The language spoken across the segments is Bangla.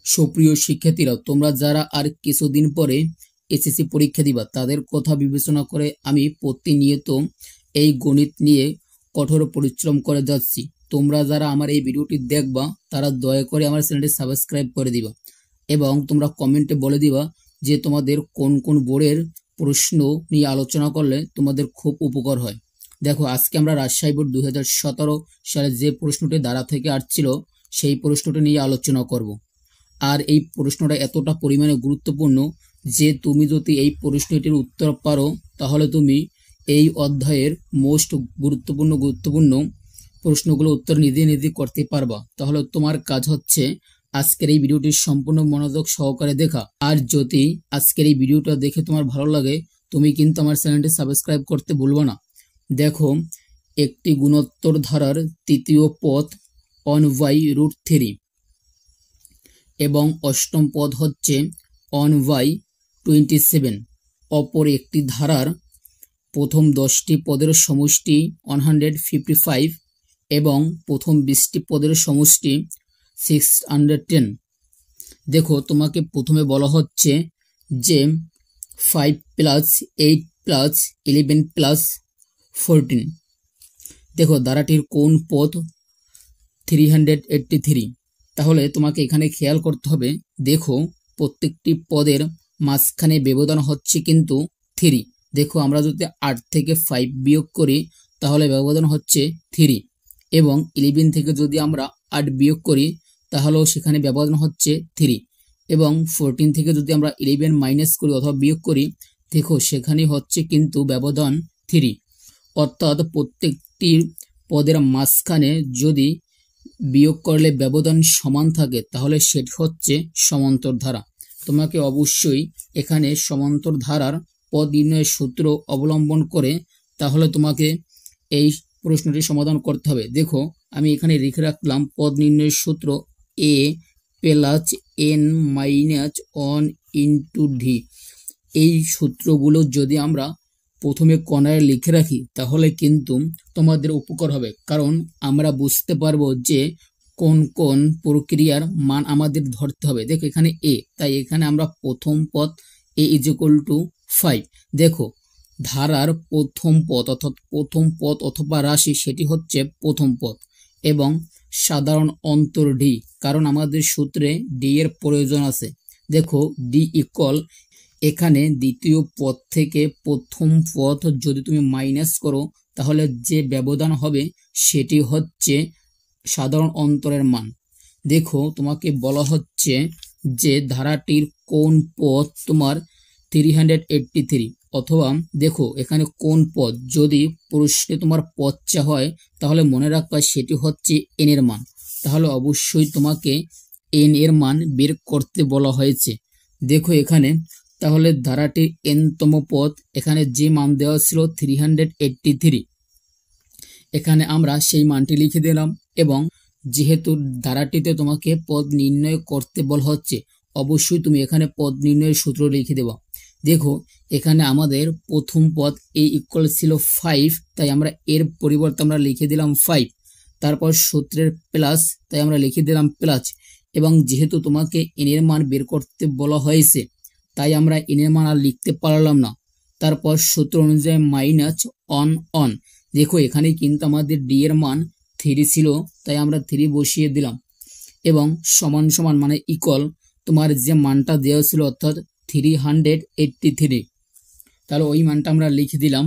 সুপ্রিয় শিক্ষার্থীরা, তোমরা যারা আর কিছুদিন পরে এসএসসি পরীক্ষা দিবা তাদের কথা বিবেচনা করে আমি প্রতিনিয়ত এই গণিত নিয়ে কঠোর পরিশ্রম করে যাচ্ছি। তোমরা যারা আমার এই ভিডিওটি দেখবা তারা দয়া করে আমার চ্যানেলটি সাবস্ক্রাইব করে দিবা এবং তোমরা কমেন্টে বলে দিবা যে তোমাদের কোন কোন বোর্ডের প্রশ্ন নিয়ে আলোচনা করলে তোমাদের খুব উপকার হয়। দেখো, আজকে আমরা রাজশাহী বোর্ড 2017 সালে যে প্রশ্নটি দ্বারা থেকে আসছিল সেই প্রশ্নটি নিয়ে আলোচনা করব। আর এই প্রশ্নটা এতটা পরিমাণে গুরুত্বপূর্ণ যে তুমি যদি এই প্রশ্নটির উত্তর পারো তাহলে তুমি এই অধ্যায়ের মোস্ট গুরুত্বপূর্ণ প্রশ্নগুলো উত্তর নিজে নিজে করতে পারবা। তাহলে তোমার কাজ হচ্ছে আজকের এই ভিডিওটি সম্পূর্ণ মনোযোগ সহকারে দেখা। আর যদি আজকের এই ভিডিওটা দেখে তোমার ভালো লাগে তুমি কিন্তু আমার চ্যানেলটি সাবস্ক্রাইব করতে ভুলবা না। দেখো, একটি গুণোত্তর ধারার তৃতীয় পদ 1/√3 এবং অষ্টম পদ হচ্ছে 1/27। অপর একটি ধারার প্রথম 10টি পদের সমষ্টি 155 এবং প্রথম 20টি পদের সমষ্টি 610। দেখো, তোমাকে প্রথমে বলা হচ্ছে যে 5 + 8 + 11 + 14। দেখো, ধারাটির কোন পদ 383। তাহলে তোমাকে এখানে খেয়াল করতে হবে, দেখো প্রত্যেকটি পদের মাঝখানে ব্যবধান হচ্ছে কিন্তু 3। দেখো, আমরা যদি 8 থেকে 5 বিয়োগ করি তাহলে ব্যবধান হচ্ছে 3 এবং 11 থেকে যদি আমরা 8 বিয়োগ করি তাহলেও সেখানে ব্যবধান হচ্ছে 3 এবং 14 থেকে যদি আমরা 11 মাইনাস করি অথবা বিয়োগ করি দেখো সেখানে হচ্ছে কিন্তু ব্যবধান 3। অর্থাৎ প্রত্যেকটি পদের মাঝখানে যদি বিয়োগ করলে ব্যবধান সমান থাকে তাহলে সেটি হচ্ছে সমান্তর ধারা। তোমাকে অবশ্যই এখানে সমান্তর ধারার পদ নির্ণয়ের সূত্র অবলম্বন করে তাহলে তোমাকে এই প্রশ্নটি সমাধান করতে হবে। দেখো, আমি এখানে লিখে রাখলাম পদ নির্ণয়ের সূত্র a + n - 1 * d। এই সূত্রগুলো যদি আমরা প্রথমে কর্নারে লিখে রাখি তাহলে কিন্তু তোমাদের উপকার হবে, কারণ আমরা বুঝতে পারবো যে কোন কোন প্রক্রিয়ার মান আমাদের ধরতে হবে। দেখো, এখানে a, তাই এখানে আমরা প্রথম পদ a = 5। দেখো, ধারার প্রথম পদ অথবা রাশি সেটি হচ্ছে প্রথম পদ এবং সাধারণ অন্তর d, কারণ আমাদের সূত্রে d এর প্রয়োজন আছে। দেখো, d = এখানে দ্বিতীয় পদ থেকে প্রথম পদ যদি তুমি মাইনাস করো তাহলে যে ব্যবধান হবে সেটি হচ্ছে সাধারণ অন্তরের মান। দেখো, তোমাকে বলা হচ্ছে যে ধারাটির কোন পদ তোমার 383, অথবা দেখো এখানে কোন পদ, যদি প্রশ্নে তোমার পদ চা হয় তাহলে মনে রাখবা সেটি হচ্ছে n এর মান। তাহলে অবশ্যই তোমাকে n এর মান বের করতে বলা হয়েছে। দেখো এখানে তাহলে ধারাটির n-তম পদ, এখানে যে মান দেওয়া ছিল 383, এখানে আমরা সেই মানটি লিখে দিলাম এবং যেহেতু ধারাটিতে তোমাকে পদ নির্ণয় করতে বলা হচ্ছে অবশ্যই তুমি এখানে পদ নির্ণয়ের সূত্র লিখে দেবা। দেখো, এখানে আমাদের প্রথম পদ a = ছিল 5, তাই আমরা এর পরিবর্তে আমরা লিখে দিলাম 5। তারপর সূত্রের প্লাস, তাই আমরা লিখে দিলাম প্লাস, এবং যেহেতু তোমাকে n এর মান বের করতে বলা হয়েছে তাই আমরা n এর মান আর লিখতে পারলাম না। তারপর সূত্র অনুযায়ী -1 দেখো, এখানে কিন্তু আমাদের d এর মান 3 ছিল তাই আমরা 3 বসিয়ে দিলাম এবং সমান সমান মানে ইকুয়াল তোমার যে মানটা দেওয়া ছিল অর্থাৎ 383, তাহলে ওই মানটা আমরা লিখে দিলাম।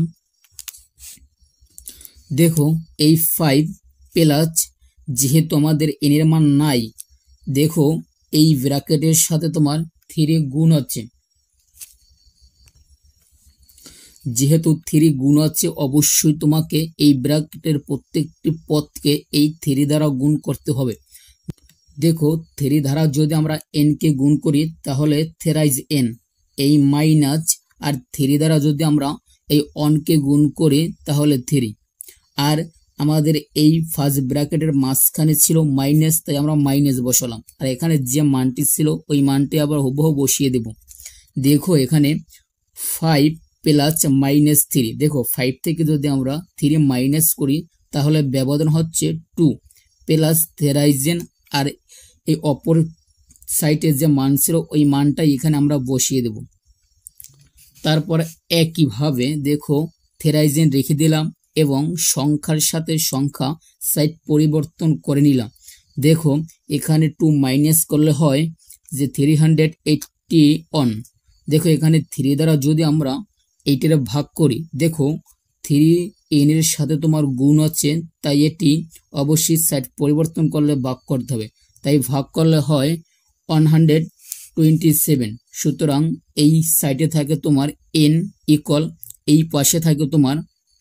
দেখো, এই 5 প্লাস যেহেতু আমাদের n এর মান নাই, দেখো এই ব্র্যাকেটের সাথে তোমার 3 গুণ হচ্ছে, যেহেতু 3 গুণ আছে অবশ্যই তোমাকে এই ব্র্যাকেটের প্রত্যেকটি পদকে এই 3 দ্বারা গুণ করতে হবে। দেখো, 3 দ্বারা যদি আমরা n কে গুণ করি তাহলে 3 n, এই মাইনাস, আর 3 দ্বারা যদি আমরা এই 1 কে গুণ করি তাহলে 3, আর আমাদের এই ফার্স্ট ব্র্যাকেটের মাঝখানে ছিল মাইনাস তাই আমরা মাইনাস বসালাম, আর এখানে যে মানটি ছিল ওই মানটি আবার হুবহু বসিয়ে দেব। দেখো, এখানে 5 + -3, দেখো 5 থেকে যদি আমরা 3 মাইনাস করি তাহলে ব্যবধান হচ্ছে 2 + 3, আর এই অপর সাইটে যে মান ছিল ওই মানটাই এখানে আমরা বসিয়ে দেব। তারপর একইভাবে দেখো থেরাইজেন রেখে দিলাম এবং সংখ্যার সাথে সংখ্যা সাইট পরিবর্তন করে নিলাম। দেখো এখানে 2 মাইনাস করলে হয় যে 381। দেখো এখানে 3 দ্বারা যদি আমরা 8 এর ভাগ করি, দেখো 3n এর সাথে তোমার গুণ আছে, তাই এটি অবশ্যই সাইট পরিবর্তন করলে ভাগ করতে হবে, তাই ভাগ করলে হয় 127। সুতরাং এই সাইডে থাকে তোমার n ইকুয়াল, এই পাশে থাকে তোমার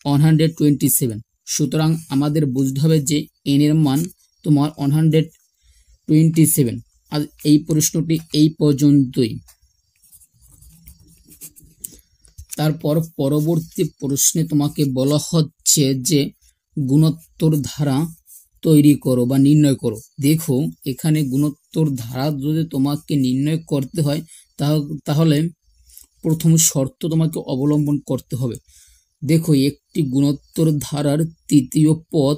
127। সুতরাং আমাদের বুঝতে হবে যে n এর মান তোমার 127। আর এই প্রশ্নটি এই পর্যন্তই। তারপর পরবর্তী প্রশ্নে তোমাকে বলা হচ্ছে যে গুণোত্তর ধারা তৈরি করো বা নির্ণয় করো। দেখো এখানে গুণোত্তর ধারা যদি তোমাকে নির্ণয় করতে হয় তাহলে প্রথম শর্ত তোমাকে অবলম্বন করতে হবে। দেখো একটি গুণোত্তর ধারার তৃতীয় পদ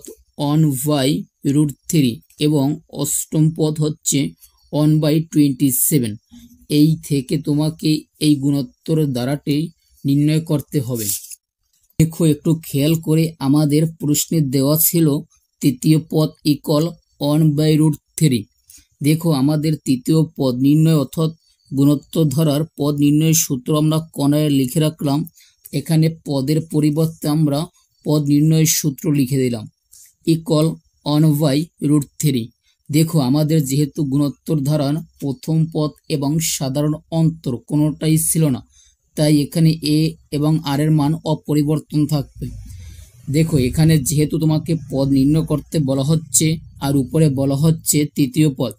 1/√3 এবং অষ্টম পদ হচ্ছে 1/27। এই থেকে তোমাকে এই গুণোত্তর ধারাটি নির্ণয় করতে হবে। দেখো একটু খেয়াল করে আমাদের প্রশ্নে দেওয়া ছিল তৃতীয় পদ ইকুয়াল 1/√3। দেখো আমাদের তৃতীয় পদ নির্ণয় অর্থাৎ গুণোত্তর ধারার পদ নির্ণয়ের সূত্র আমরা কোণায় লিখে রাখলাম। এখানে পদের পরিবর্তে আমরা পদ নির্ণয়ের সূত্র লিখে দিলাম ইকুয়াল 1/√3। দেখো আমাদের যেহেতু গুণোত্তর ধারার প্রথম পদ এবং সাধারণ অন্তর কোনোটাই ছিল না, তাই এখানে এ এবং আর এর মান অপরিবর্তন থাকবে। দেখো এখানে যেহেতু তোমাকে পদ নির্ণয় করতে বলা হচ্ছে আর উপরে বলা হচ্ছে তৃতীয় পদ,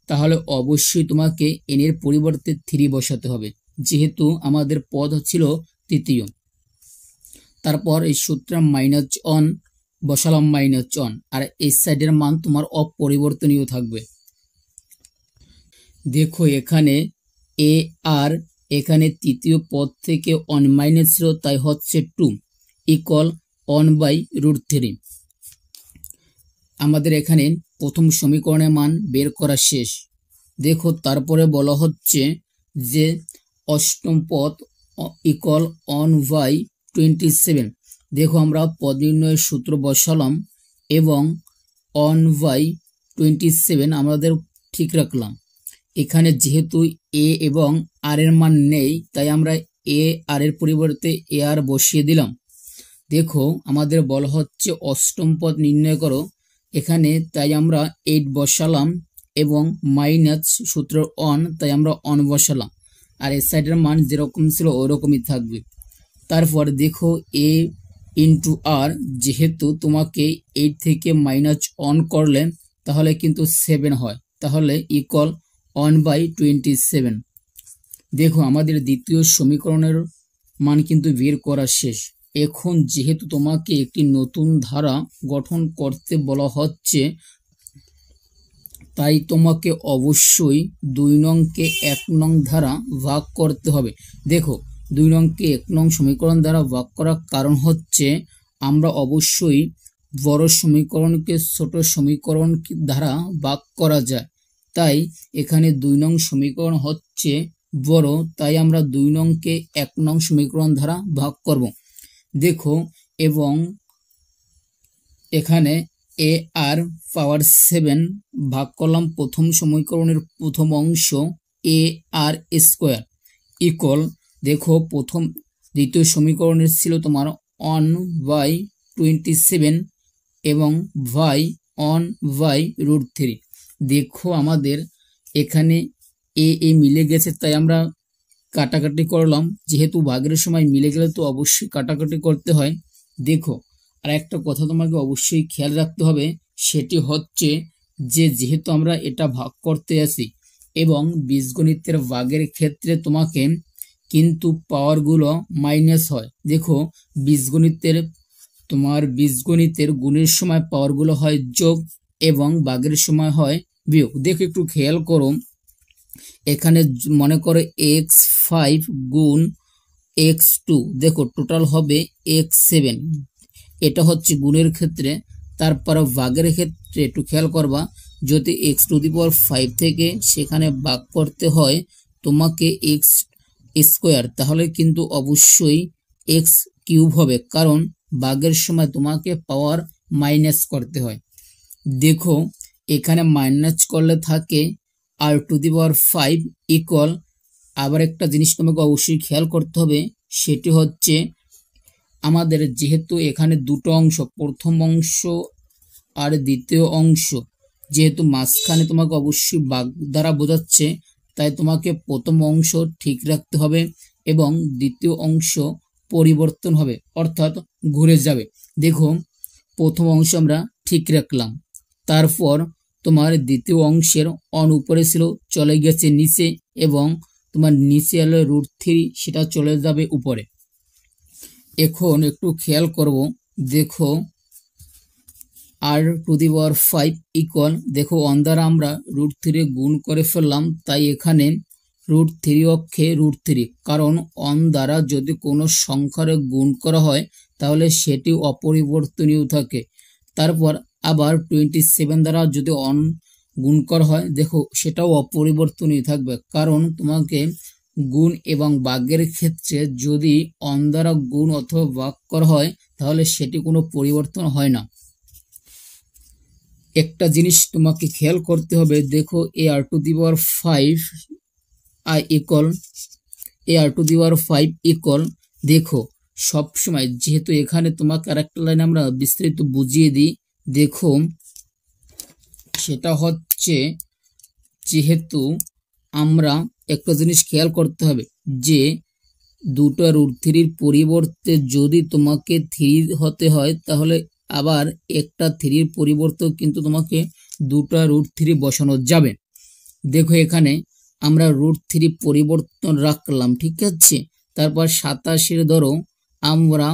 তাহলে অবশ্যই তোমাকে এন এর পরিবর্তে 3 বসাতে হবে, যেহেতু আমাদের পদ ছিল তৃতীয়। তারপর এই সূত্রে -1 বসালাম, -1, আর এই সাইডের মান তোমার অপরিবর্তনীয় থাকবে। দেখো এখানে এ আর এখানে তৃতীয় পদ থেকে 1 মাইনাস ছিল, তাই হচ্ছে 2 ইকুয়াল 1/√3। আমাদের এখানে প্রথম সমীকরণের মান বের করা শেষ। দেখো তারপরে বলা হচ্ছে যে অষ্টম পদ ইকুয়াল 1/27। দেখো আমরা পদ নির্ণয়ের সূত্র বসালাম এবং 1/27 আমাদের ঠিক রাখলাম। এখানে যেহেতু এ এবং আর এর মান নেই, তাই আমরা এ আর এর পরিবর্তে এ আর বসিয়ে দিলাম। দেখো আমাদের বলা হচ্ছে অষ্টম পদ নির্ণয় করো, এখানে তাই আমরা 8 বসালাম এবং মাইনাস সূত্র 1, তাই আমরা 1 বসালাম, আর এর সাইডের মান যেরকম ছিল ওরকমই থাকবে। তারপর দেখো এ ইন্টু আর, যেহেতু তোমাকে 8 থেকে -1 করলে তাহলে কিন্তু 7 হয়, তাহলে ইকুয়াল 1/27। দেখো আমাদের দ্বিতীয় সমীকরণের মান কিন্তু বের করা শেষ। এখন যেহেতু তোমাকে একটি নতুন ধারা গঠন করতে বলা হচ্ছে, তাই তোমাকে অবশ্যই 2 নংকে 1 নং ধারা ভাগ করতে হবে। দেখো 2 নংকে 1 নং সমীকরণ দ্বারা ভাগ করার কারণ হচ্ছে আমরা অবশ্যই বড় সমীকরণকে ছোট সমীকরণ দ্বারা ভাগ করা যায়, তাই এখানে 2 নং সমীকরণ হচ্ছে বড়, তাই আমরা 2 নংকে 1 নং সমীকরণ দ্বারা ভাগ করব। দেখো এবং এখানে এ আর পাওয়ার 7 ভাগ করলাম প্রথম সমীকরণের প্রথম অংশ এ আর স্কোয়ার ইকুয়াল, দেখো দ্বিতীয় সমীকরণের ছিল তোমার 1/27 এবং 1/√3। দেখো আমাদের এখানে এ মিলে গেছে, তাই আমরা কাটাকাটি করলাম, যেহেতু ভাগের সময় মিলে গেলে তো অবশ্যই কাটাকাটি করতে হয়। দেখো আর একটা কথা তোমাকে অবশ্যই খেয়াল রাখতে হবে, সেটি হচ্ছে যে যেহেতু আমরা এটা ভাগ করতে আসি এবং বীজগণিতের ভাগের ক্ষেত্রে তোমাকে কিন্তু পাওয়ারগুলো মাইনাস হয়। দেখো বীজগণিতের গুণের সময় পাওয়ারগুলো হয় যোগ এবং ভাগের সময় হয় বিয়োগ। দেখো একটু খেয়াল করো, এখানে মনে করো x5 গুণ x2, দেখো টোটাল হবে x7, এটা হচ্ছে গুণের ক্ষেত্রে। তারপর ভাগের ক্ষেত্রে একটু খেয়াল করবা, যদি এক্স টু দি পাওয়ার 5 থেকে সেখানে ভাগ করতে হয় তোমাকে এক্স স্কোয়ার, তাহলে কিন্তু অবশ্যই এক্স কিউব হবে, কারণ ভাগের সময় তোমাকে পাওয়ার মাইনাস করতে হয়। দেখো এখানে মাইনাস করলে থাকে আর টু দি পাওয়ার 5 ইকুয়াল, আবার একটা জিনিস তোমাকে অবশ্যই খেয়াল করতে হবে, সেটি হচ্ছে আমাদের যেহেতু এখানে দুটো অংশ, প্রথম অংশ আর দ্বিতীয় অংশ, যেহেতু মাঝখানে তোমাকে অবশ্যই ভাগ দ্বারা বোঝাচ্ছে, তাই তোমাকে প্রথম অংশ ঠিক রাখতে হবে এবং দ্বিতীয় অংশ পরিবর্তন হবে, অর্থাৎ ঘুরে যাবে। দেখো প্রথম অংশ আমরা ঠিক রাখলাম, তারপর তোমার দ্বিতীয় অংশের অন উপরে ছিল চলে গেছে নিচে, এবং তোমার নিচে এলো √3, সেটা চলে যাবে উপরে। এখন একটু খেয়াল করব, দেখো আর টু দি পাওয়ার 5 ইকুয়াল, দেখো অন দ্বারা আমরা √3 গুণ করে ফেললাম, তাই এখানে √3 অক্ষে √3, কারণ অন দ্বারা যদি কোনো সংখ্যার গুণ করা হয় তাহলে সেটি অপরিবর্তনীয় থাকে। তারপর আবার 27 দ্বারা যদি অন গুণ করা হয়, দেখো সেটাও অপরিবর্তনীয় থাকবে, কারণ তোমাকে গুণ এবং ভাগের ক্ষেত্রে যদি অন দ্বারা গুণ অথবা ভাগ করা হয় তাহলে সেটি কোনো পরিবর্তন হয় না। একটা জিনিস তোমাকে খেয়াল করতে হবে, দেখো এ আর টু দি পাওয়ার 5 ইকুয়াল, দেখো সবসময় যেহেতু এখানে তোমাকে আরেকটা লাইন আমরা বিস্তারিত বুঝিয়ে দিই, দেখো সেটা হচ্ছে যেহেতু আমরা একটা জিনিস খেয়াল করতে হবে যে দুটো √3 পরিবর্তে যদি তোমাকে 3 হতে হয় তাহলে আবার একটা 3 পরিবর্তে কিন্তু তোমাকে দুটো √3 বসানো যাবে। দেখো এখানে আমরা √3 পরিবর্তন রাখলাম, ঠিক আছে। তারপর 87 ধরো আমরা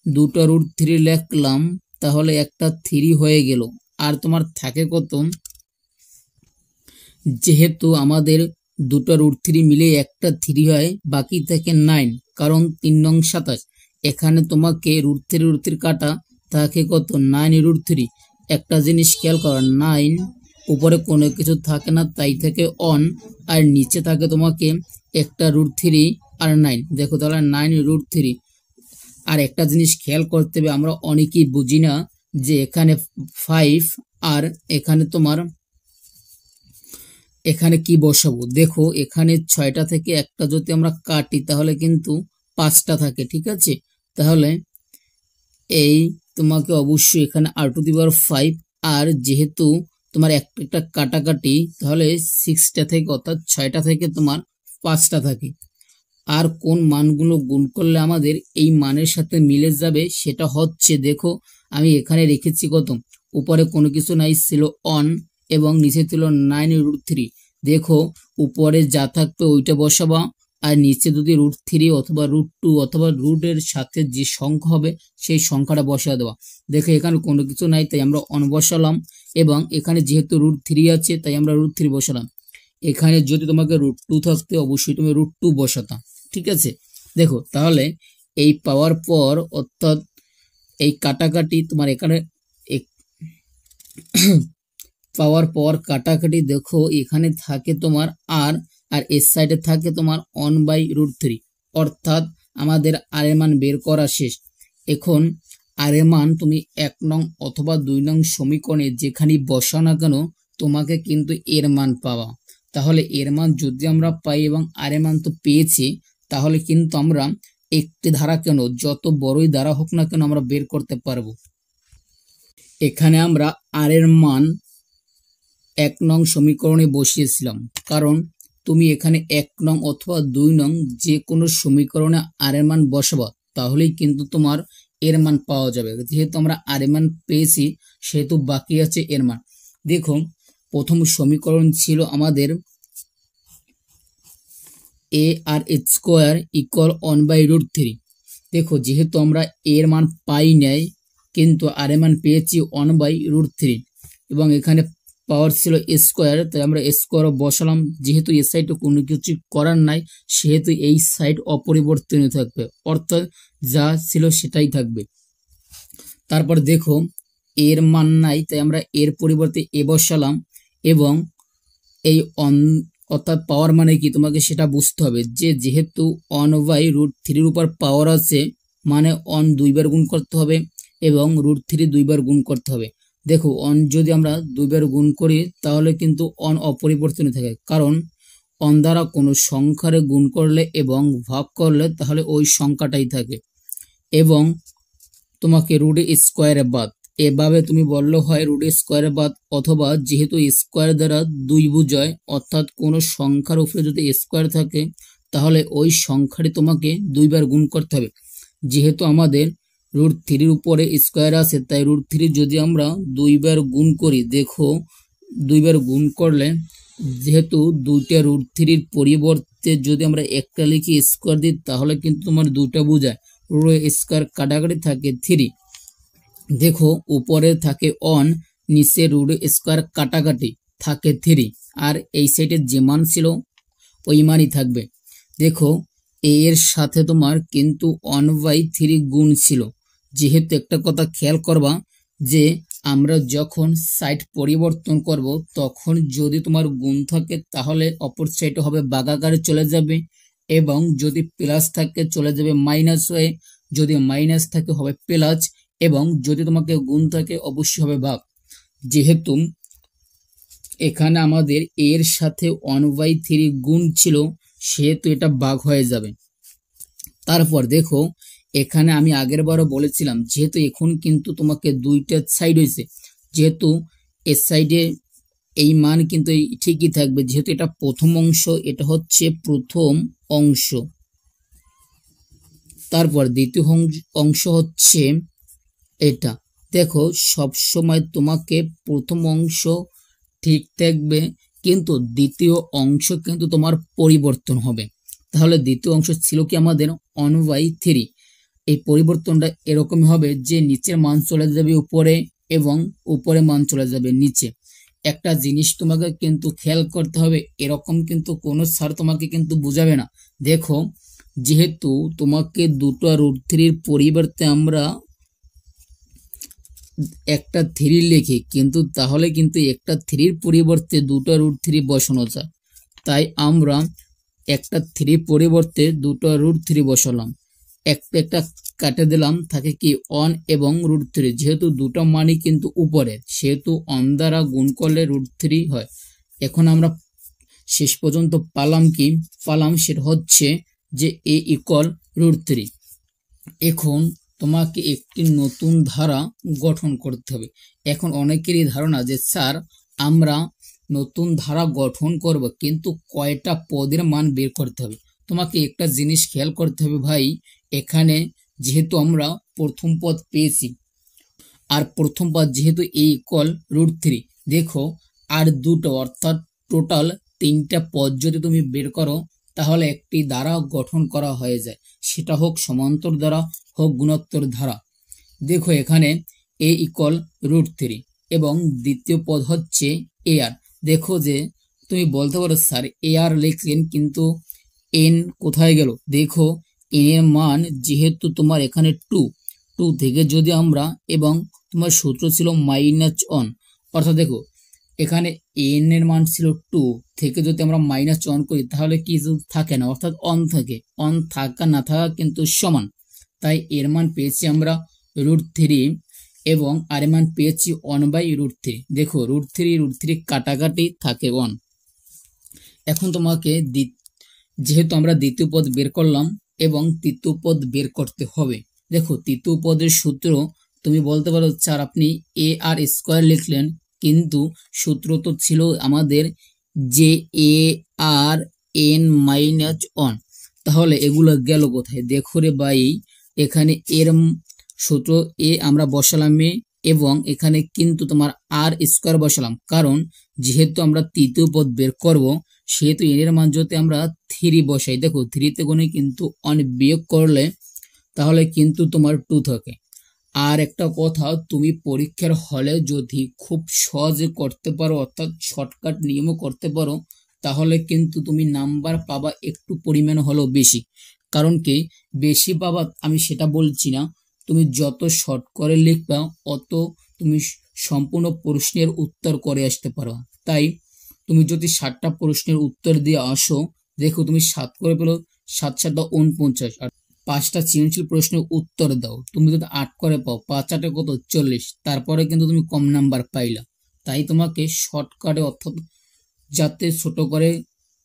দুটো √3 লিখলাম, তাহলে একটা 3 হয়ে গেল, আর তোমার থাকে কত, যেহেতু আমাদের দুটো √3 মিলে একটা 3 হয়, বাকি থাকে 9, কারণ 3 নং 27, এখানে তোমাকে √3 কাটা থাকে কত 9 √3। একটা জিনিস খেয়াল করো, 9 উপরে কোনো কিছু থাকে না, তাই থেকে অন, আর নিচে থাকে তোমাকে একটা √3 আর 9, দেখো তাহলে 9 √3। আর একটা জিনিস খেয়াল করতে হবে, আমরা অনেকেই বুঝি না যে এখানে 5 আর এখানে তোমার এখানে কি বসাবো। দেখো এখানে 6টা থেকে একটা যদি আমরা কাটি তাহলে কিন্তু 5টা থাকে, ঠিক আছে। তাহলে এই তোমাকে অবশ্যই এখানে আর টু দি পাওয়ার 5, আর যেহেতু তোমার একটা কাটাকাটি, তাহলে 6টা থেকে অর্থাৎ 6টা থেকে তোমার 5টা থাকে। আর কোন মানগুলো গুণ করলে আমাদের এই মানের সাথে মিলে যাবে সেটা হচ্ছে, দেখো আমি এখানে রেখেছি কত, উপরে কোনো কিছু নাই, ছিল অন এবং নিচে ছিল 9 √3। দেখো উপরে যা থাকবে ওইটা বসাবা, আর নিচে যদি √3 অথবা √2 অথবা √এর সাথে যে সংখ্যা হবে সেই সংখ্যাটা বসা দেওয়া। দেখো এখানে কোনো কিছু নাই, তাই আমরা অন বসালাম, এবং এখানে যেহেতু √3 আছে তাই আমরা √3 বসালাম। এখানে যদি তোমাকে √2 থাকতে অবশ্যই তুমি √2 বসাতাম, ঠিক আছে। দেখো তাহলে এই পাওয়ার পর, অর্থাৎ এই কাটাকাটি তোমার এখানে পাওয়ার পর কাটাকাটি, দেখো এখানে থাকে তোমার আর এর সাইডে থাকে তোমার 1/√3, অর্থাৎ আমাদের আর এর মান বের করা শেষ। এখন আর এর মান তুমি 1 নং অথবা 2 নং সমীকরণে যেখানে বসাও না কেন তোমাকে কিন্তু এর মান পাওয়া। তাহলে এর মান যদি আমরা পাই এবং আর এর মান তো পেয়েছি, তাহলে কিন্তু আমরা একটি ধারা কেন, যত বড়ই ধারা হোক না কেন আমরা বের করতে পারবো। এখানে আমরা আর এর মান 1 নং সমীকরণে বসিয়েছিলাম, কারণ তুমি এখানে 1 নং অথবা 2 নং যে কোনো সমীকরণে আর এর মান বসাবা, তাহলেই কিন্তু তোমার এর মান পাওয়া যাবে। যেহেতু আমরা আর এর মান পেয়েছি সেহেতু বাকি আছে এর মান। দেখো প্রথম সমীকরণ ছিল আমাদের a² ইকুয়াল 1/√3। দেখো যেহেতু আমরা এর মান পাই নাই কিন্তু আর এর মান পেয়েছি 1/√3, এবং এখানে পাওয়ার ছিল স্কোয়ার, তাই আমরা স্কোয়ার বসালাম। যেহেতু এই সাইডে কোনো কিছু করার নাই সেহেতু এই সাইড অপরিবর্তনীয় থাকবে, অর্থাৎ যা ছিল সেটাই থাকবে। তারপর দেখো এর মান নাই, তাই আমরা এর পরিবর্তে এ বসালাম, এবং এই অন অর্থাৎ পাওয়ার মানে কি তোমাকে সেটা বুঝতে হবে, যে যেহেতু 1/√3 উপর পাওয়ার আছে মানে অন 2 বার গুণ করতে হবে এবং √3 2 বার গুণ করতে হবে। দেখো অন যদি আমরা 2 বার গুণ করি তাহলে কিন্তু অন অপরিবর্তনীয় থাকে, কারণ অন দ্বারা কোনো সংখ্যারে গুণ করলে এবং ভাগ করলে তাহলে ওই সংখ্যাটাই থাকে। এবং তোমাকে রুট স্কোয়ারে বাদ, এভাবে তুমি বললে হয় রুট স্কোয়ারে বাদ, অথবা যেহেতু স্কোয়ার দ্বারা 2 বোঝায় অর্থাৎ কোনো সংখ্যার উপরে যদি স্কোয়ার থাকে তাহলে ওই সংখ্যাটি তোমাকে 2 বার গুণ করতে হবে। যেহেতু আমাদের √3 উপরে স্কোয়ার আছে তাই √3 যদি আমরা 2 বার গুণ করি, দেখো 2 বার গুণ করলে যেহেতু দুইটা √3 পরিবর্তে যদি আমরা একটা লিখি স্কোয়ার দিই তাহলে কিন্তু তোমার দুটা বোঝায়, রুট স্কোয়ার কাটাকাটি থাকে 3। দেখো উপরে থাকে অন, নিচে রুট স্কোয়ার কাটাকাটি থাকে 3, আর এই সাইডে যে মান ছিল ওই মানই থাকবে। দেখো এর সাথে তোমার কিন্তু 1/3 গুণ ছিল। যেহেতু একটা কথা খেয়াল করবা যে আমরা যখন সাইড পরিবর্তন করব তখন যদি তোমার গুণ থাকে তাহলে অপর সাইডে হবে ভাগাকারে চলে যাবে, এবং যদি প্লাস থাকে চলে যাবে মাইনাস হয়ে, যদি মাইনাস থাকে হবে প্লাস, এবং যদি তোমাকে গুণ থাকে অবশ্যই হবে ভাগ। যেহেতু এখানে আমাদের এর সাথে 1/3 গুণ ছিল সেহেতু এটা ভাগ হয়ে যাবে। তারপর দেখো এখানে আমি আগের বারও বলেছিলাম যেহেতু এখন কিন্তু তোমাকে দুইটা সাইড হয়েছে, যেহেতু এর সাইডে এই মান কিন্তু ঠিকই থাকবে, যেহেতু এটা প্রথম অংশ, এটা হচ্ছে প্রথম অংশ। তারপর দ্বিতীয় অংশ হচ্ছে এটা। দেখো সব সময় তোমাকে প্রথম অংশ ঠিক থাকবে কিন্তু দ্বিতীয় অংশ কিন্তু তোমার পরিবর্তন হবে। তাহলে দ্বিতীয় অংশ ছিল কি আমাদের 1/3, এই পরিবর্তনটা এরকম হবে যে নিচের মান চলে যাবে উপরে এবং উপরে মান চলে যাবে নিচে। একটা জিনিস তোমাকে কিন্তু খেয়াল করতে হবে, এরকম কিন্তু কোনো স্যার তোমাকে কিন্তু বুঝাবে না। দেখো যেহেতু তোমাকে দুটো √3 পরিবর্তে আমরা একটা 3 লিখি, কিন্তু তাহলে কিন্তু একটা 3 পরিবর্তে দুটো √3 বসানো যায়, তাই আমরা একটা 3 পরিবর্তে দুটো √3 বসালাম, একটা কাটে দিলাম, থাকে কি 1 এবং √3। যেহেতু দুটো মানই কিন্তু উপরে সেহেতু 1 দ্বারা গুণ করলে √3 হয়। এখন আমরা শেষ পর্যন্ত পালাম সেটা হচ্ছে যে a = √3। এখন তোমাকে একটি নতুন ধারা গঠন করতে হবে। এখন অনেকেরই ধারণা যে স্যার আমরা নতুন ধারা গঠন করব কিন্তু কয়টা পদের মান বের করতে হবে। তোমাকে একটা জিনিস খেয়াল করতে হবে ভাই, এখানে যেহেতু আমরা প্রথম পদ পেয়েছি আর প্রথম পদ যেহেতু a = √3, দেখো আর দুটো অর্থাৎ টোটাল 3টা পদ যদি তুমি বের করো তাহলে একটি ধারা গঠন করা হয়ে যায়, সেটা হোক সমান্তর ধারা হোক গুণোত্তর ধারা। দেখো এখানে a = √3 এবং দ্বিতীয় পদ হচ্ছে ar। দেখো যে তুমি বলতে পারো স্যার ar লিখলেন কিন্তু n কোথায় গেল, দেখো n এর মান যেহেতু তোমার এখানে 2 থেকে যদি আমরা, এবং তোমার সূত্র ছিল -1, অর্থাৎ দেখো এখানে n এর মান ছিল 2 থেকে যদি আমরা -1 করি তাহলে কিছু থাকে না, অর্থাৎ অন থাকে, অন থাকা না থাকা কিন্তু সমান। তাই এর মান পেয়েছি আমরা √3 এবং আর এর মান পেয়েছি 1/√3। দেখো √3 কাটাকাটি থাকে 1। এখন তোমাকে যেহেতু আমরা দ্বিতীয় পদ বের করলাম এবং তৃতীয় পদ বের করতে হবে। দেখো তৃতীয় পদের সূত্র তুমি বলতে পারো স্যার আপনি ar² লিখলেন, কিন্তু সূত্র তো ছিল আমাদের যে an-1, তাহলে এগুলো গেল কোথায়? দেখো রে ভাই এখানে এর সূত্র এ আমরা বসালাম এবং এখানে কিন্তু তোমার r² বসালাম, কারণ যেহেতু আমরা তৃতীয় পদ বের করব সেহেতু এর মান যদি আমরা 3 বসাই, দেখো 3 তে গুণে কিন্তু 1 বিয়োগ করলে তাহলে কিন্তু তোমার 2 থাকে। আর একটা কথা, তুমি পরীক্ষার হলে যদি খুব সহজে করতে পারো অর্থাৎ শর্টকাট নিয়মও করতে পারো তাহলে কিন্তু তুমি নাম্বার পাবা একটু পরিমাণ হলেও বেশি। কারণ কি বেশি পাবা আমি সেটা বলছি না, তুমি যত শর্ট করে লিখবা অত তুমি সম্পূর্ণ প্রশ্নের উত্তর করে আসতে পারো। তাই তুমি যদি 7টা প্রশ্নের উত্তর দিয়ে আসো, দেখো তুমি 7 করে পেলো, 7 7 49, আর 5টা সৃজনশীল প্রশ্নের উত্তর দাও, তুমি যদি 8 করে পাও, 5 8 কত 40, তারপরে কিন্তু তুমি কম নাম্বার পাইলা। তাই তোমাকে শর্টকাটে অর্থাৎ যাতে ছোট করে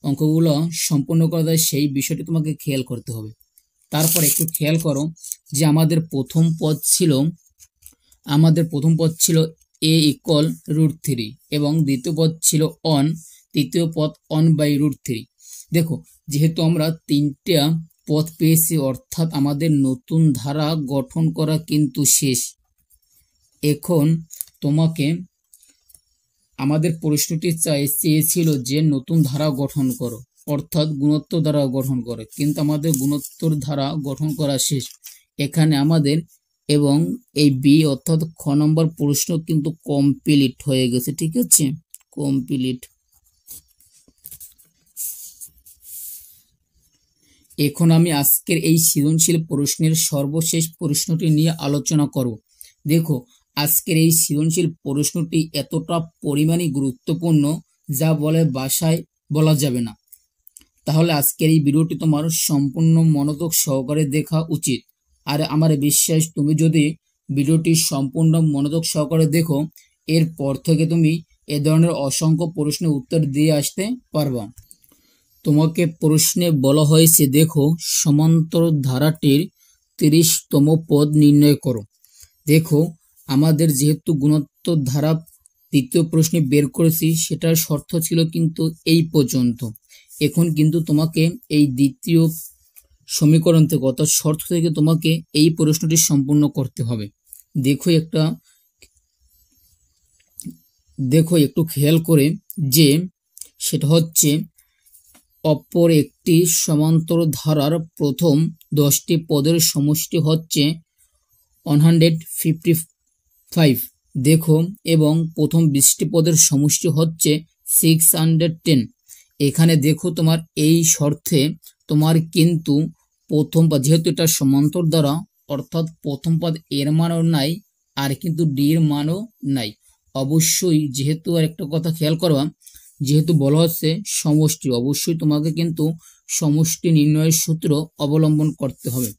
অঙ্কগুলো সম্পূর্ণ করা যায় সেই বিষয়টি তোমাকে খেয়াল করতে হবে। তারপর একটু খেয়াল করো যে আমাদের প্রথম পদ ছিল a ইকুয়াল √3 এবং দ্বিতীয় পদ ছিল অন, তৃতীয় পদ 1/√3। দেখো যেহেতু আমরা 3টা পদ পেয়েছি, অর্থাৎ আমাদের নতুন ধারা গঠন করা কিন্তু শেষ। এখন তোমাকে আমাদের প্রশ্নটি চেয়েছিল যে নতুন ধারা গঠন করো, অর্থাৎ গুণোত্তর ধারা গঠন করো, কিন্তু আমাদের গুণোত্তর ধারা গঠন করা শেষ। এখানে আমাদের এবং এই বি অর্থাৎ খ নম্বর প্রশ্ন কিন্তু কমপ্লিট হয়ে গেছে, ঠিক আছে, কমপ্লিট। এখন আমি আজকের এই সৃজনশীল প্রশ্নের সর্বশেষ প্রশ্নটি নিয়ে আলোচনা করব। দেখো আজকের এই সৃজনশীল প্রশ্নটি এতটা পরিমাণে গুরুত্বপূর্ণ যা বলে ভাষায় বলা যাবে না। তাহলে আজকের এই ভিডিওটি তোমার সম্পূর্ণ মনোযোগ সহকারে দেখা উচিত। আর আমার বিশ্বাস তুমি যদি ভিডিওটি সম্পূর্ণ মনোযোগ সহকারে দেখো, এরপর থেকে তুমি এ ধরনের অসংখ্য প্রশ্নের উত্তর দিয়ে আসতে পারবা। তোমাকে প্রশ্নে বলা হয়েছে দেখো সমান্তর ধারাটির 30তম পদ নির্ণয় করো। দেখো আমাদের যেহেতু গুণোত্তর ধারা দ্বিতীয় প্রশ্নে বের করেছি, সেটার শর্ত ছিল কিন্তু এই পর্যন্ত। এখন কিন্তু তোমাকে এই দ্বিতীয় সমীকরণ থেকে অর্থাৎ শর্ত থেকে তোমাকে এই প্রশ্নটি সম্পূর্ণ করতে হবে। দেখো একটু খেয়াল করে যে সেটা হচ্ছে অপর একটি সমান্তর ধারার প্রথম 10টি পদের সমষ্টি হচ্ছে 155, দেখো, এবং প্রথম 20টি পদের সমষ্টি হচ্ছে 610। এখানে দেখো তোমার এই শর্তে তোমার কিন্তু প্রথম পদ, যেহেতু এটা সমান্তর ধারা অর্থাৎ প্রথম পদ এর মানও নাই আর কিন্তু ডি এর মানও নাই। অবশ্যই যেহেতু আর একটা কথা খেয়াল করবা, যেহেতু বলা হচ্ছে সমষ্টি, অবশ্যই তোমাকে কিন্তু সমষ্টি নির্ণয়ের সূত্র অবলম্বন করতে হবে।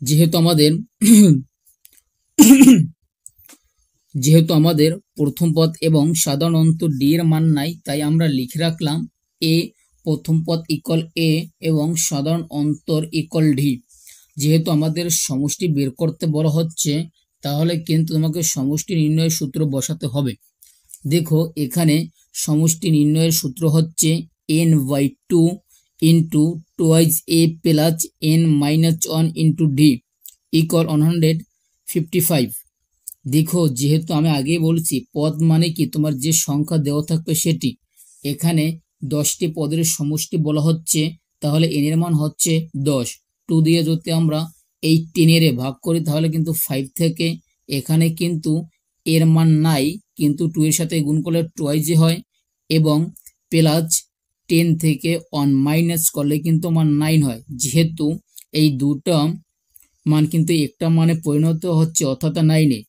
যেহেতু আমাদের প্রথম পদ এবং সাধারণ অন্তর ডি এর মান নাই, তাই আমরা লিখে রাখলাম এ প্রথম পদ ইকুয়াল এ এবং সাধারণ অন্তর ইকুয়াল ডি। যেহেতু আমাদের সমষ্টি বের করতে বলা হচ্ছে, তাহলে কিন্তু তোমাকে সমষ্টি নির্ণয়ের সূত্র বসাতে হবে। দেখো এখানে সমষ্টি নির্ণয়ের সূত্র হচ্ছে n/2 into twice a plus n-1 into d equal 155। দেখো যেহেতু আমি আগেই বলছি পদ মানে কি তোমার যে সংখ্যা দেওয়া থাকবে সেটি, এখানে 10টি পদের সমষ্টি বলা হচ্ছে, তাহলে n এর মান হচ্ছে 10। 2 দিয়ে যদি আমরা এই 10 এর ভাগ করি তাহলে কিন্তু 5 থেকে, এখানে কিন্তু এর মান নাই, কিন্তু 2 এর সাথে গুণ করলে টুয়াইজে হয়, এবং প্লাস 10 থেকে 1 মাইনাস করলে কিন্তু মান 9 হয়। যেহেতু এই দুটো মান কিন্তু একটা মানে পরিণত হচ্ছে অর্থাৎ 9-এ,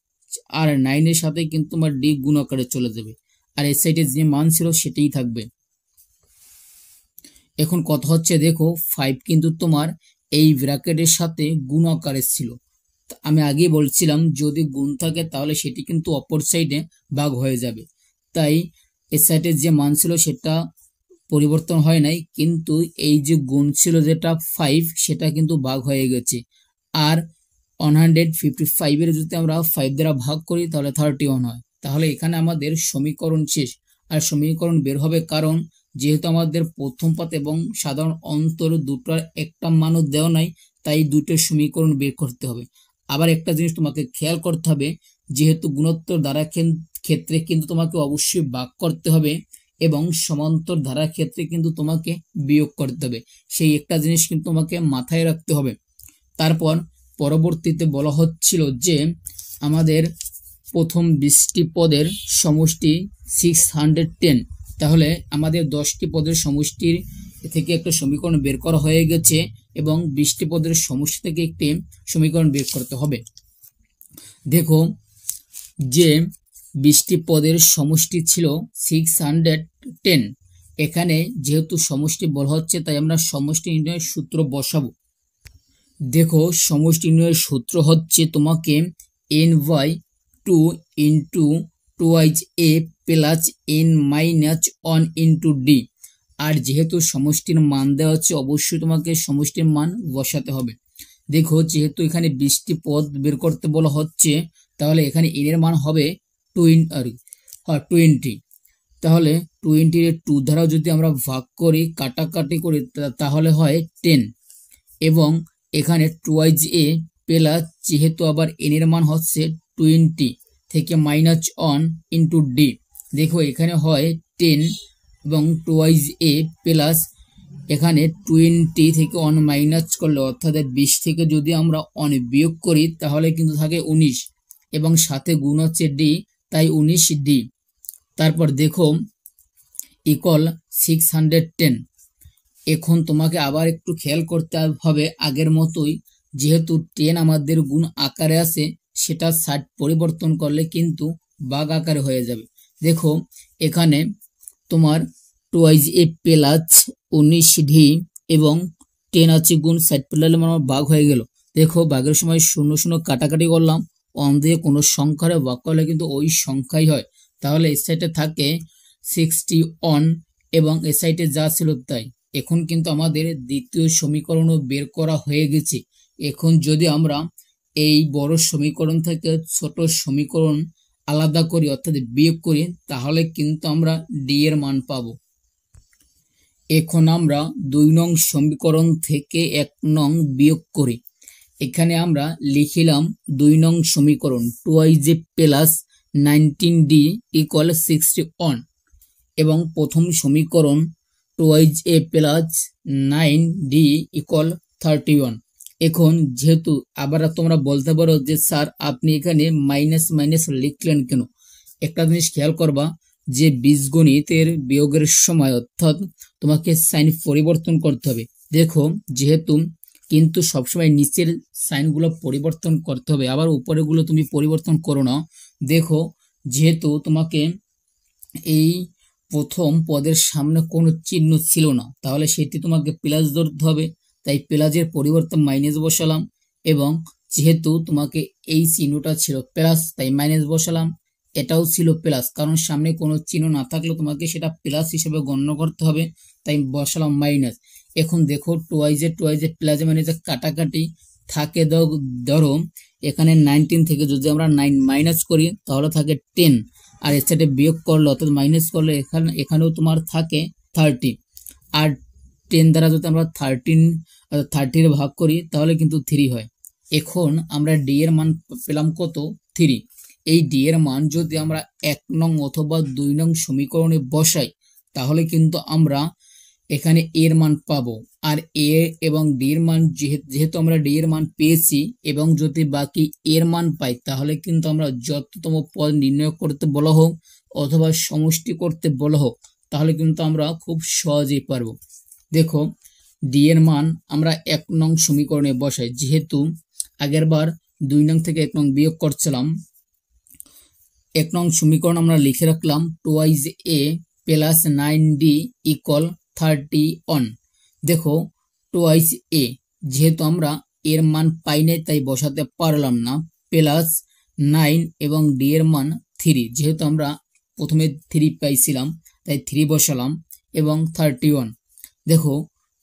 আর 9-এর সাথে কিন্তু তোমার ডি গুণ আকারে চলে যাবে, আর এই সাইডে যে মান ছিল সেটাই থাকবে। এখন কথা হচ্ছে দেখো 5 কিন্তু তোমার এই ব্র্যাকেটের সাথে গুণ আকারে ছিল। আমি আগেই বলছিলাম যদি গুণ থাকে তাহলে সেটি কিন্তু অপর সাইডে ভাগ হয়ে যাবে, তাই এই সাইডে যে মান ছিল সেটা পরিবর্তন হয় নাই, কিন্তু এই যে গুণ ছিল যেটা 5 সেটা কিন্তু ভাগ হয়ে গেছে। আর 155 এর যদি আমরা 5 দ্বারা ভাগ করি তাহলে 31 হয়। তাহলে এখানে আমাদের সমীকরণ শেষ। আর সমীকরণ বের হবে, কারণ যেহেতু আমাদের প্রথম পদ এবং সাধারণ অন্তর দুটোর একটা মানও দেওয়া নাই, তাই দুটোর সমীকরণ বের করতে হবে। আবার একটা জিনিস তোমাকে খেয়াল করতে হবে, যেহেতু গুণোত্তর ধারা ক্ষেত্রে কিন্তু তোমাকে অবশ্যই ভাগ করতে হবে এবং সমান্তর ধারার ক্ষেত্রে কিন্তু তোমাকে বিয়োগ করতে হবে, সেই একটা জিনিস কিন্তু তোমাকে মাথায় রাখতে হবে। তারপর পরবর্তীতে বলা হচ্ছিল যে আমাদের প্রথম 20টি পদের সমষ্টি 610, তাহলে আমাদের 10টি পদের সমষ্টির থেকে একটা সমীকরণ বের করা হয়ে গেছে এবং 20টি পদের সমষ্টি থেকে একটি সমীকরণ বের করতে হবে। দেখো যে 20টি পদের সমষ্টি ছিল 610। এখানে যেহেতু সমষ্টি বলা হচ্ছে তাই আমরা সমষ্টি নির্ণয়ের সূত্র বসাবো। দেখো সমষ্টি নির্ণয়ের সূত্র হচ্ছে তোমাকে n/2 into 2a plus n-1 into d। আর যেহেতু সমষ্টির মান দেওয়া হচ্ছে অবশ্যই তোমাকে সমষ্টির মান বসাতে হবে। দেখো যেহেতু এখানে 20টি পদ বের করতে বলা হচ্ছে তাহলে এখানে n এর মান হবে 20। তাহলে 20 এর 2 দ্বারা যদি আমরা ভাগ করি কাটাকাটি করি তাহলে হয় 10 এবং এখানে 2a প্লাস যেহেতু আবার n এর মান হচ্ছে 20 থেকে -1 ইন্টু d। দেখো এখানে হয় 10 এবং 2a প্লাস এখানে 20 থেকে 1 মাইনাস করলে অর্থাৎ 20 থেকে যদি আমরা 1 বিয়োগ করি তাহলে কিন্তু থাকে 19 এবং সাথে গুণ হচ্ছে d, তাই 19d। তারপর দেখো ইকুয়াল 610। এখন তোমাকে আবার একটু খেয়াল করতে হবে আগের মতোই, যেহেতু 10 আমাদের গুণ আকারে আছে সেটা 60 পরিবর্তন করলে কিন্তু ভাগ আকারে হয়ে যাবে। দেখো এখানে তোমার 2a প্লাস 19d এবং 10 আছে গুণ 60 পেলালে আমার ভাগ হয়ে গেল। দেখো ভাগের সময় 0 0 কাটাকাটি করলাম, 1 দিয়ে কোনো সংখ্যারে ভাগ করলে কিন্তু ওই সংখ্যাই হয়। তাহলে এই সাইডে থাকে 61 এবং এই সাইডে যা ছিল তাই। এখন কিন্তু আমাদের দ্বিতীয় সমীকরণও বের করা হয়ে গেছে। এখন যদি আমরা এই বড় সমীকরণ থেকে ছোট সমীকরণ আলাদা করি অর্থাৎ বিয়োগ করি তাহলে কিন্তু আমরা ডি এর মান পাবো। এখন আমরা 2 নং সমীকরণ থেকে 1 নং বিয়োগ করি। এখানে আমরা লিখিলাম 2 নং সমীকরণ 2aj প্লাস 19d ইকুয়াল 61 এবং প্রথম সমীকরণ 2aj প্লাস 9d ইকুয়াল 31। এখন যেহেতু আবার তোমরা বলতে পারো যে স্যার আপনি এখানে মাইনাস মাইনাস লিখলেন কেন? একটা জিনিস খেয়াল করবা যে বীজগণিতের বিয়োগের সময় অর্থাৎ তোমাকে সাইন পরিবর্তন করতে হবে। দেখো যেহেতু কিন্তু সবসময় নিচের সাইনগুলো পরিবর্তন করতে হবে, আবার উপরেগুলো তুমি পরিবর্তন করো না। দেখো যেহেতু তোমাকে এই প্রথম পদের সামনে কোনো চিহ্ন ছিল না তাহলে সেটি তোমাকে প্লাস ধরতে হবে, তাই প্লাসের পরিবর্তে মাইনাস বসালাম এবং যেহেতু তোমাকে এই চিহ্নটা ছিল প্লাস তাই মাইনাস বসালাম। এটাও ছিল প্লাস কারণ সামনে কোনো চিহ্ন না থাকলে তোমাকে সেটা প্লাস হিসেবে গণ্য করতে হবে, তাই বসালাম মাইনাস। এখন দেখো টুয়াইজে প্লাসে মাইনাসে কাটাকাটি থাকে। ধরো এখানে 19 থেকে যদি আমরা 9 মাইনাস করি তাহলে থাকে 10 আর এর সাথে বিয়োগ করলে অর্থাৎ মাইনাস করলে এখানেও তোমার থাকে 30 আর 10 দ্বারা যদি আমরা 30 ভাগ করি তাহলে কিন্তু 3 হয়। এখন আমরা ডি এর মান পেলাম কত? 3। এই ডি এর মান যদি আমরা 1 নং অথবা 2 নং সমীকরণে বসাই তাহলে কিন্তু আমরা এখানে এর মান পাবো। আর এ এবং ডি এর মান যেহেতু আমরা ডি এর মান পেয়েছি এবং যদি বাকি এর মান পাই তাহলে কিন্তু আমরা যততম পদ নির্ণয় করতে বলা হোক অথবা সমষ্টি করতে বলা হোক তাহলে কিন্তু আমরা খুব সহজেই পারবো। দেখো ডি এর মান আমরা 1 নং সমীকরণে বসাই, যেহেতু আগের বার 2 নং থেকে 1 নং বিয়োগ করছিলাম। 1 নং সমীকরণ আমরা লিখে রাখলাম 2a প্লাস 9d ইকুয়াল 31। দেখো 2a যেহেতু আমরা এর মান পাই নাই তাই বসাতে পারলাম না, প্লাস 9 এবং ডি এর মান 3, যেহেতু আমরা প্রথমে 3 পাইছিলাম তাই 3 বসালাম এবং 31। দেখো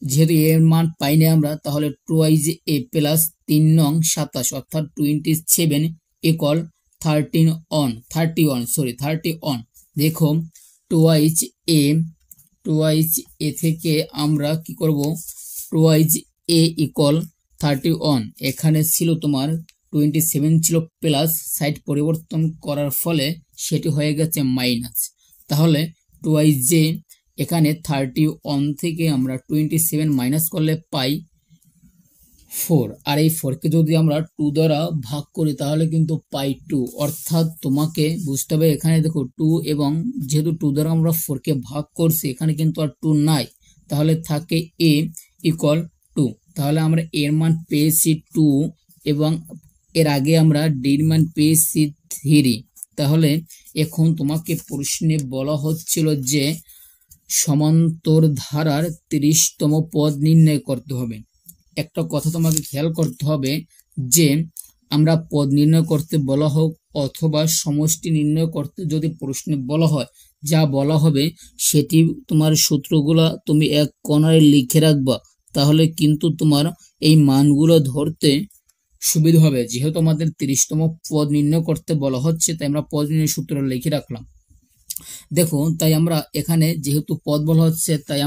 যেহেতু এর মান পাই নাই আমরা তাহলে 2a প্লাস 3 নং 27 অর্থাৎ 27 ইকুয়াল 31। দেখো 2a থেকে আমরা কি করব? 2a equal 31। এখানে ছিল তোমার 27 ছিল প্লাস, সাইড পরিবর্তন করার ফলে সেটি হয়ে গেছে মাইনাস। তাহলে 2aj এখানে 31 থেকে আমরা 27 মাইনাস করলে পাই 4 আর এই 4কে যদি আমরা 2 দ্বারা ভাগ করি তাহলে কিন্তু পাই 2। অর্থাৎ তোমাকে বুঝতে হবে এখানে দেখো 2 এবং যেহেতু 2 দ্বারা আমরা 4কে ভাগ করছি এখানে কিন্তু আর 2 নাই, তাহলে থাকে a ইকুয়াল 2। তাহলে আমরা এর মান পেয়েছি 2 এবং এর আগে আমরা ডি এর মান পেয়েছি 3। তাহলে এখন তোমাকে প্রশ্নে বলা হচ্ছিল যে সমান্তর ধারার 30তম পদ নির্ণয় করতে হবে। একটা কথা তোমাকে খেয়াল করতে হবে যে আমরা পদ নির্ণয় করতে বলা হোক অথবা সমষ্টি নির্ণয় করতে যদি প্রশ্নে বলা হয়, যা বলা হবে সেটি তোমার সূত্রগুলা তুমি এক কোণায় লিখে রাখবা, তাহলে কিন্তু তোমার এই মানগুলো ধরতে সুবিধা হবে। যেহেতু আমাদের 30তম পদ নির্ণয় করতে বলা হচ্ছে, তাই আমরা পদ নির্ণয় সূত্র লিখে রাখলাম। দেখো, তাই আমরা এখানে যেহেতু পদ বলা হচ্ছে, তাই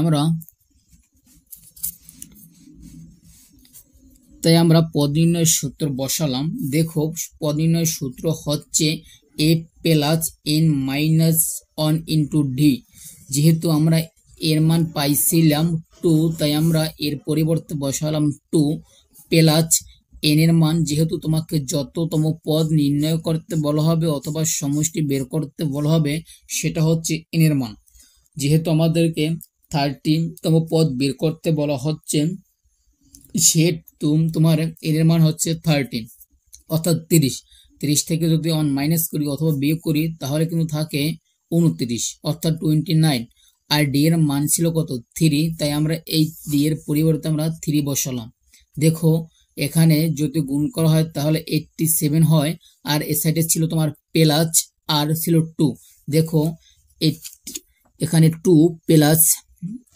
আমরা পদ নির্ণয় সূত্র বসালাম। দেখো, পদ নির্ণয় সূত্র হচ্ছে a plus n minus 1 into D. যেহেতু আমরা এর মান পাইছিলাম 2, তাই আমরা এর পরিবর্তে বসালাম 2 প্লাস n এর মান, যেহেতু তোমাকে যততম পদ নির্ণয় করতে বলা হবে অথবা সমষ্টি বের করতে বলা হবে সেটা হচ্ছে n এর মান। যেহেতু আমাদেরকে 13তম পদ বের করতে বলা হচ্ছে, সেহেতু তোমার n এর মান হচ্ছে 13 অর্থাৎ 30 থেকে যদি 1 মাইনাস করি অথবা বিয়োগ করি তাহলে কিন্তু থাকে 29 অর্থাৎ 29। আর ডি এর মান ছিল কত? 3, তাই আমরা এই ডি এর পরিবর্তে আমরা 3 বসালাম। দেখো, এখানে যদি গুণ করা হয় তাহলে 87 হয়, আর এ সাইডে ছিল তোমার প্লাস আর ছিল 2। দেখো, এখানে 2 প্লাস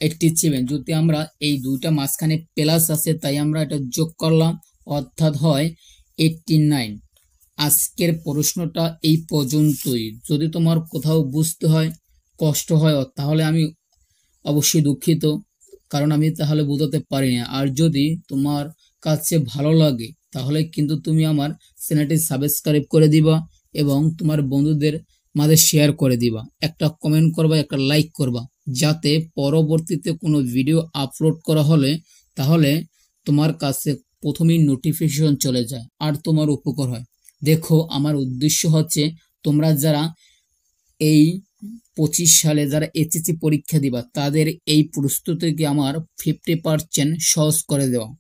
87, যদি আমরা এই দুইটা মাঝখানে প্লাস আছে তাই আমরা এটা যোগ করলাম, অর্থাৎ হয় 89। আজকের প্রশ্নটা এই পর্যন্তই। যদি তোমার কোথাও বুঝতে হয় কষ্ট হয় তাহলে আমি অবশ্যই দুঃখিত, কারণ আমি তাহলে বোঝাতে পারি না। আর যদি তোমার কাছে ভালো লাগে তাহলে কিন্তু তুমি আমার চ্যানেলটি সাবস্ক্রাইব করে দিবা এবং তোমার বন্ধুদের মাঝে শেয়ার করে দিবা, একটা কমেন্ট করবা, একটা লাইক করবা, যাতে পরবর্তীতে কোনো ভিডিও আপলোড করা হলে তাহলে তোমার কাছে প্রথমেই নোটিফিকেশন চলে যায় আর তোমার উপকার হয়। দেখো, আমার উদ্দেশ্য হচ্ছে তোমরা যারা এই 25 সালে যারা এইচএসসি পরীক্ষা দিবা তাদের এই প্রস্তুতিকে আমার 50% সহজ করে দেওয়া।